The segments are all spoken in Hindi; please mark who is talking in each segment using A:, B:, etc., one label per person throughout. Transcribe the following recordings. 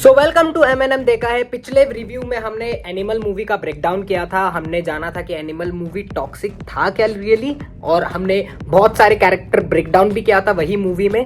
A: सो वेलकम टू एम देखा है। पिछले रिव्यू में हमने एनिमल मूवी का ब्रेकडाउन किया था। हमने जाना था कि एनिमल मूवी टॉक्सिक था क्या रियली, और हमने बहुत सारे कैरेक्टर ब्रेकडाउन भी किया था वही मूवी में।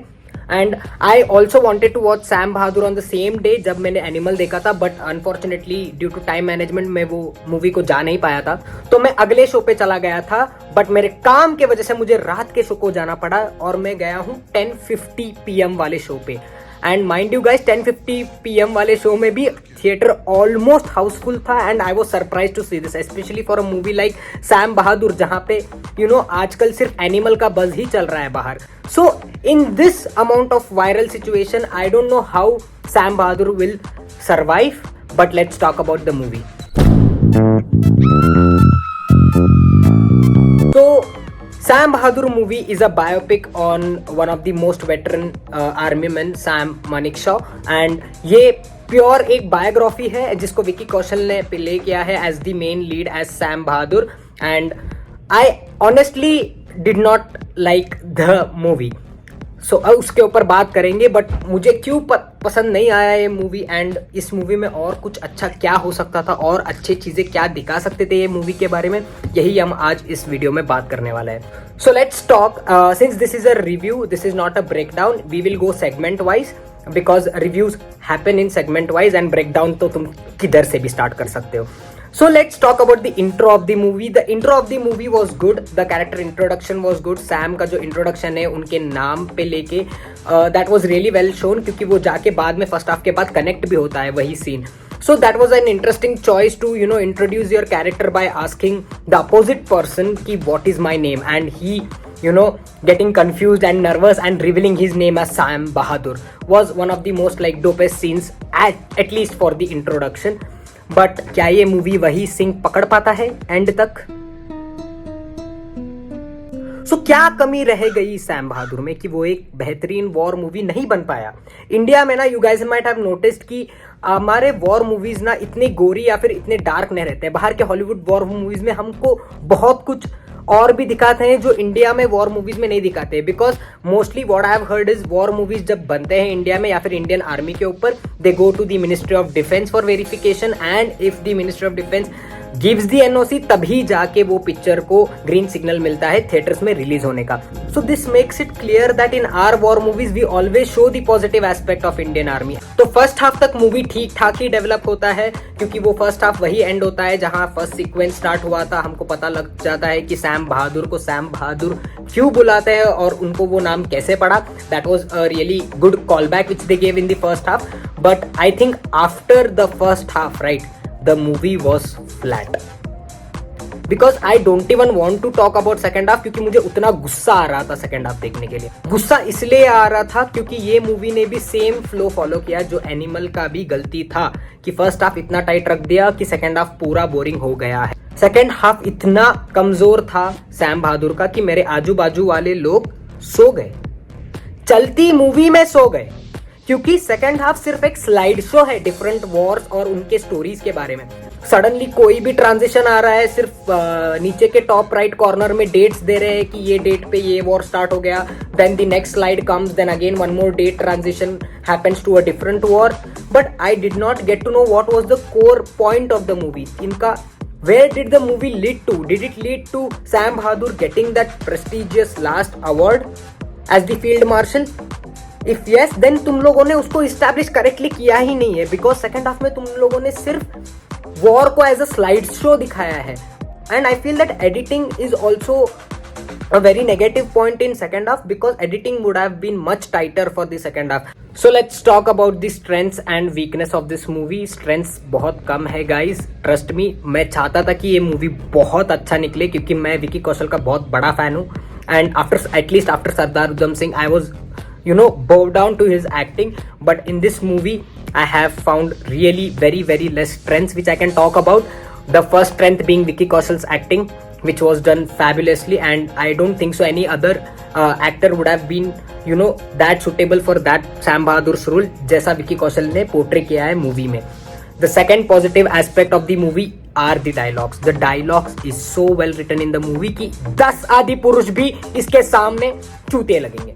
A: And I also wanted to watch Sam Bahadur on the same day जब मैंने एनिमल देखा था, but unfortunately due to time management में वो मूवी को जा नहीं पाया था, तो मैं अगले शो पे चला गया था। बट मेरे काम के वजह से मुझे रात के शो को जाना पड़ा और मैं गया हूँ 10:50 PM वाले शो पे। And mind you guys 10:50 PM वाले शो में भी थिएटर ऑलमोस्ट हाउसफुल था। And I was surprise to see this, specially for a movie like Sam Bahadur, जहां पे आजकल सिर्फ एनिमल का बज ही चल रहा है बाहर। So in this amount of viral situation I don't know how Sam Bahadur will survive, but let's talk about the movie. तो Sam Bahadur movie is a biopic on one of the most veteran army men, Sam Manekshaw, and ये प्योर एक बायोग्राफी है जिसको विकी कौशल ने प्ले किया है as the main lead as Sam Bahadur. And I honestly did not like the movie, so उसके ऊपर बात करेंगे। बट मुझे क्यों पसंद नहीं आया ये मूवी, एंड इस मूवी में और कुछ अच्छा क्या हो सकता था और अच्छी चीज़ें क्या दिखा सकते थे ये मूवी के बारे में, यही हम आज इस वीडियो में बात करने वाला है। So let's talk, since this is a review, this is not a breakdown, we will go segment wise because reviews happen in segment wise, and breakdown तो तुम किधर से भी स्टार्ट कर सकते हो। So let's talk about the intro of the movie. The intro of the movie was good. The character introduction was good. Sam का जो introduction है उनके नाम पे लेके that was really well shown, क्योंकि वो जाके बाद में फर्स्ट हाफ के बाद कनेक्ट भी होता है वही scene. So that was an interesting choice to introduce your character by asking the opposite person कि what is my name, and he getting confused and nervous and revealing his name as Sam Bahadur was one of the most like dopest scenes at least for the introduction. But क्या ये मूवी वही सिंह पकड़ पाता है एंड तक? सो क्या कमी रह गई सैम बहादुर में कि वो एक बेहतरीन वॉर मूवी नहीं बन पाया? इंडिया में ना, you guys might have noticed कि हमारे वॉर मूवीज ना इतने गोरी या फिर इतने डार्क नहीं रहते। बाहर के हॉलीवुड वॉर मूवीज में हमको बहुत कुछ और भी दिखाते हैं जो इंडिया में वॉर मूवीज में नहीं दिखाते। Because mostly what I have heard is war movies जब बनते हैं इंडिया में या फिर इंडियन आर्मी के ऊपर, they go to the ministry of defence for verification, and if the ministry of defence gives the NOC तभी जाके वो पिक्चर को ग्रीन सिग्नल मिलता है थिएटर्स में रिलीज होने का। So this makes it clear that in our war movies we always show the positive aspect of Indian army. तो फर्स्ट हाफ तक मूवी ठीक ठाक ही डेवलप होता है, क्योंकि वो फर्स्ट हाफ वही एंड होता है जहां फर्स्ट सीक्वेंस स्टार्ट हुआ था। हमको पता लग जाता है कि सैम बहादुर को सैम बहादुर क्यों बुलाते हैं और उनको वो नाम कैसे पड़ा। That was a really good call back which they gave in the first half. But I think after the first half, right, the movie was flat because I don't even want to talk about second half, क्योंकि मुझे उतना गुस्सा आ रहा था सेकंड हाफ देखने के लिए। गुस्सा इसलिए आ रहा था क्योंकि ये मूवी ने भी सेम फ्लो फॉलो किया जो एनिमल का भी गलती था कि फर्स्ट हाफ इतना टाइट रख दिया कि सेकंड हाफ पूरा बोरिंग हो गया है। सेकंड हाफ इतना कमजोर था सैम बहादुर का कि मेरे आजू बाजू वाले लोग सो गए, चलती मूवी में सो गए, क्योंकि सेकंड हाफ सिर्फ एक स्लाइड शो है डिफरेंट वॉर्स और उनके स्टोरीज के बारे में। सडनली कोई भी ट्रांजिशन आ रहा है, सिर्फ नीचे के टॉप राइट कॉर्नर में डेट्स दे रहे हैं कि ये डेट पे ये वॉर स्टार्ट हो गया, then the next slide comes, then again one more date transition happens to a different war. But I did not get to know what was the core point of the movie. इनका where did the movie lead to? Did it lead to Sam Bahadur getting that prestigious last award as the field marshal? If yes, then तुम लोगों ने उसको इस्टेब्लिश करेक्टली किया ही नहीं है, बिकॉज सेकंड हाफ में तुम लोगों ने सिर्फ वॉर को एज अ स्लाइड शो दिखाया है। And I feel that editing is also a very negative point in second half because editing would have been much tighter for the second half. So let's talk about the strengths and weakness of this movie. Strengths बहुत कम है guys, trust me. मैं चाहता था कि ये मूवी बहुत अच्छा निकले क्योंकि मैं विकी कौशल का बहुत बड़ा फैन हूँ, and after at least after Sardar Udham Singh I was bow down to his acting. But in this movie I have found really very less strengths which I can talk about. The first strength being Vicky Kaushal's acting, which was done fabulously, and I don't think so any other actor would have been that suitable for that Sam Bahadur's role जैसा विकी कौशल ने पोर्ट्रे किया है मूवी में। The second positive aspect of the movie are the dialogues. The dialogues is so well written in the movie कि 10 आदि पुरुष भी इसके सामने चूतिए लगेंगे।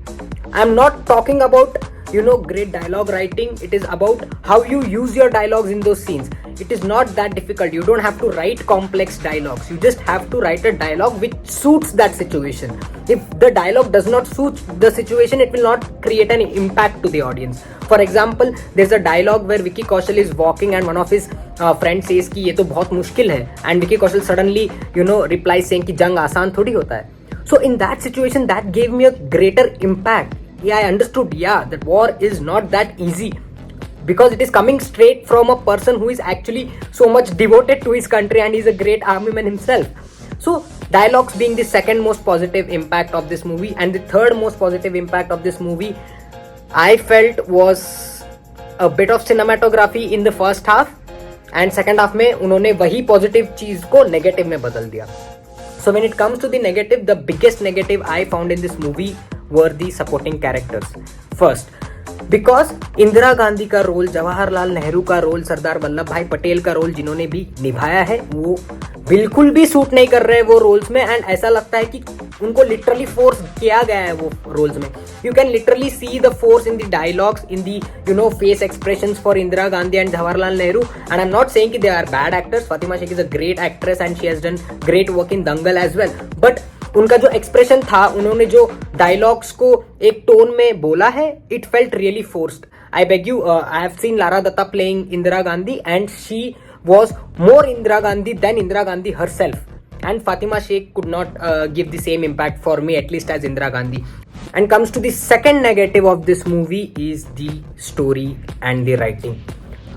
A: I am not talking about great dialogue writing. It is about how you use your dialogues in those scenes. It is not that difficult. You don't have to write complex dialogues. You just have to write a dialogue which suits that situation. If the dialogue does not suit the situation, it will not create an impact to the audience. For example, there's a dialogue where Vicky Kaushal is walking and one of his friends says कि ये तो बहुत मुश्किल है, and Vicky Kaushal suddenly replies saying कि जंग आसान थोड़ी होता है. So in that situation, that gave me a greater impact. Yeah, I understood, that war is not that easy, because it is coming straight from a person who is actually so much devoted to his country and is a great army man himself. So dialogues being the second most positive impact of this movie, and the third most positive impact of this movie I felt was a bit of cinematography in the first half, and second half में उन्होंने वही positive चीज को negative में बदल दिया. So when it comes to the negative, the biggest negative I found in this movie were the supporting characters. First, because Indira Gandhi का रोल, जवाहरलाल नेहरू का रोल, सरदार वल्लभ भाई पटेल का रोल जिन्होंने भी निभाया है, वो बिल्कुल भी सूट नहीं कर रहे वो रोल्स में. एंड ऐसा लगता है कि उनको लिटरली फोर्स किया गया है वो रोल्स में. You can literally see the force in the dialogues, in the face expressions for Indira Gandhi and Jawaharlal Nehru. And I am not saying कि they are bad actors. Fatima Shaikh is a great actress and she has done great work in Dangal as well. But उनका जो एक्सप्रेशन था, उन्होंने जो डायलॉग्स को एक टोन में बोला है, it felt really forced. I beg you, I have seen Lara Dutta playing Indira Gandhi and she was more Indira Gandhi than Indira Gandhi herself, and Fatima Sheikh could not give the same impact for me, at least as Indira Gandhi. And comes to the second negative of this movie is the story and the writing.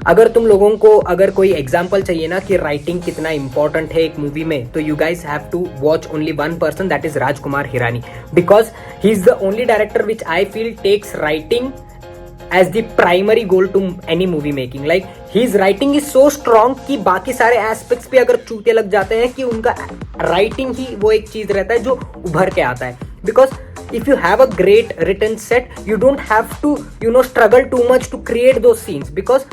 A: अगर तुम लोगों को अगर कोई एग्जाम्पल चाहिए ना कि राइटिंग कितना इंपॉर्टेंट है एक मूवी में, तो you guys have to watch only one person, that is Rajkumar Hirani, because he is the only director which I feel takes writing as the primary goal to any movie making. Like his writing is so strong कि बाकी सारे aspects पे अगर चूते लग जाते हैं कि उनका writing ही वो एक चीज रहता है जो उभर के आता है. Because if you have a great written set, you don't have to struggle too much to create those scenes, because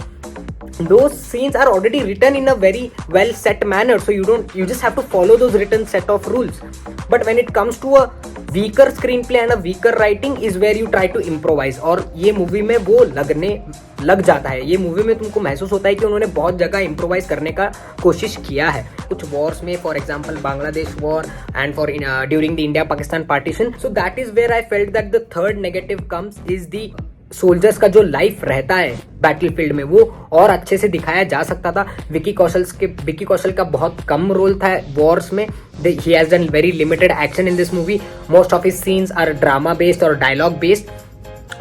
A: those scenes are already written in a very well set manner, so you just have to follow those written set of rules. But when it comes to a weaker screenplay and a weaker writing is where you try to improvise, और ये मूवी में वो लग जाता है. ये मूवी में तुमको महसूस होता है कि उन्होंने बहुत जगह इम्प्रोवाइज करने का कोशिश किया है कुछ वॉर्स में, for example Bangladesh war and for during the India Pakistan partition. So that is where I felt that the third negative comes is the soldiers का जो लाइफ रहता है बैटलफील्ड में, वो और अच्छे से दिखाया जा सकता था. विकी कौशल का बहुत कम रोल था वॉर्स में. He has done very limited action in this movie. Most of his scenes are drama based और dialogue based.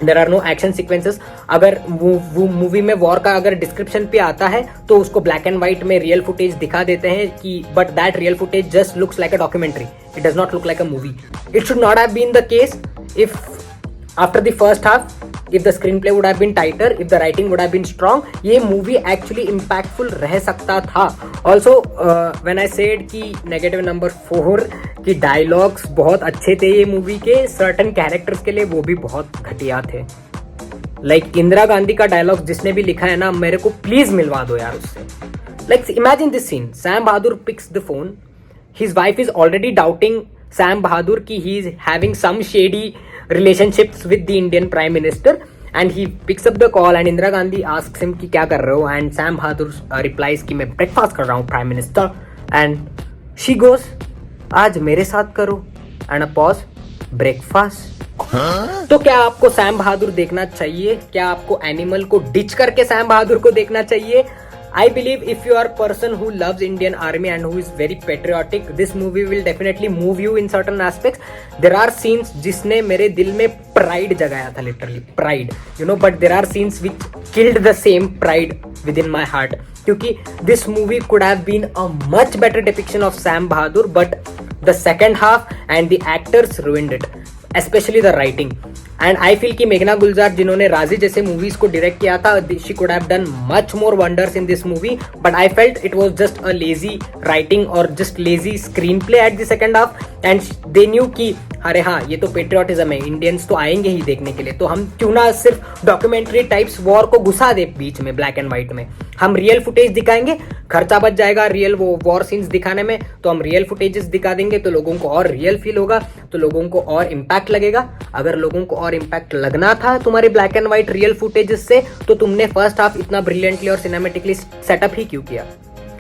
A: There are no action sequences. अगर वो मूवी में वॉर का अगर डिस्क्रिप्शन पे आता है तो उसको ब्लैक एंड व्हाइट में रियल फुटेज दिखा देते हैं कि but that real footage just looks like a documentary. It does not look like a movie. It should not have been the case if after the first half, if the screenplay would have been tighter, if the writing would have been strong, ये movie actually impactful रह सकता था. Also when I said कि negative number 4 कि dialogues बहुत अच्छे थे ये movie के, certain characters के लिए वो भी बहुत घटिया थे. Like इंदिरा गांधी का dialogue जिसने भी लिखा है ना, मेरे को please मिलवा दो यार उससे. Like imagine this scene. Sam Bahadur picks the phone. His wife is already doubting Sam Bahadur कि he is having some shady relationships with the Indian Prime Minister, and he picks up the call and Indira Gandhi asks him कि क्या कर रहे हो, and Sam Bahadur replies कि मैं breakfast कर रहा हूँ Prime Minister, and she goes आज मेरे साथ करो, and a pause, breakfast. तो क्या आपको सैम बहादुर देखना चाहिए? क्या आपको एनिमल को डिच करके सैम बहादुर को देखना चाहिए? I believe if you are a person who loves Indian Army and who is very patriotic, this movie will definitely move you in certain aspects. There are scenes जिसने मेरे दिल में pride जगाया था, literally pride, but there are scenes which killed the same pride within my heart. क्योंकि this movie could have been a much better depiction of Sam Bahadur, but the second half and the actors ruined it, especially the writing. And I feel कि मेघना गुलजार जिन्होंने राजी जैसे मूवीज को डायरेक्ट किया था, she could have done much more wonders in this movie, but I felt it was just a lazy writing और just lazy screenplay at the second half. And they knew कि अरे हाँ ये तो पेट्रियोटिज्म है, इंडियंस तो आएंगे ही देखने के लिए, तो हम क्यों ना सिर्फ डॉक्यूमेंट्री टाइप्स वॉर को घुसा दे बीच में ब्लैक एंड व्हाइट में। हम रियल फुटेज दिखाएंगे, खर्चा बच जाएगा रियल वो वॉर सीन्स दिखाने में, तो हम रियल फुटेजेस दिखा देंगे तो लोगों को और रियल फील होगा, तो लोगों को और इम्पैक्ट लगेगा। अगर लोगों को और इम्पैक्ट लगना था तुम्हारे black and white real footages से, तो तुमने फर्स्ट हाफ इतना ब्रिलियंटली और सिनेमेटिकली सेटअप ही क्यों किया?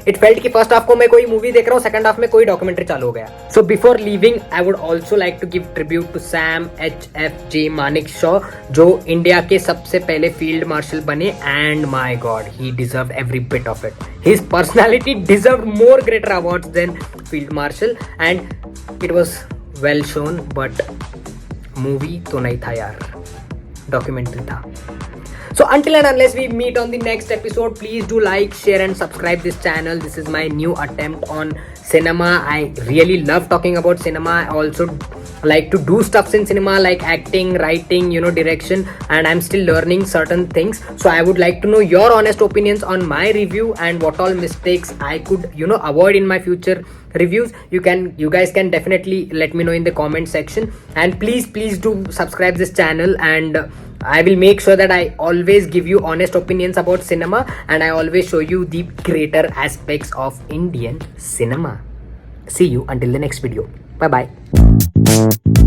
A: इट फेल्ट कि फर्स्ट हाफ को मैं कोई मूवी देख रहा हूँ, सेकंड हाफ में कोई डॉक्यूमेंट्री चालू हो गया। So before leaving I would also like to give tribute to Sam HFJ Manekshaw, जो इंडिया के सबसे पहले फील्ड मार्शल बने, and my God he deserve every bit of it. His personality deserve more greater awards than field marshal, and it was well shown, but movie तो नहीं था यार, डॉक्यूमेंट्री था। So until and unless we meet on the next episode, please do like, share and subscribe this channel. This is my new attempt on cinema. I really love talking about cinema. I also like to do stuffs in cinema like acting, writing, direction, and I'm still learning certain things. So I would like to know your honest opinions on my review and what all mistakes I could avoid in my future reviews. You guys can definitely let me know in the comment section, and please do subscribe this channel, and I will make sure that I always give you honest opinions about cinema, and I always show you the greater aspects of Indian cinema. See you until the next video. Bye bye.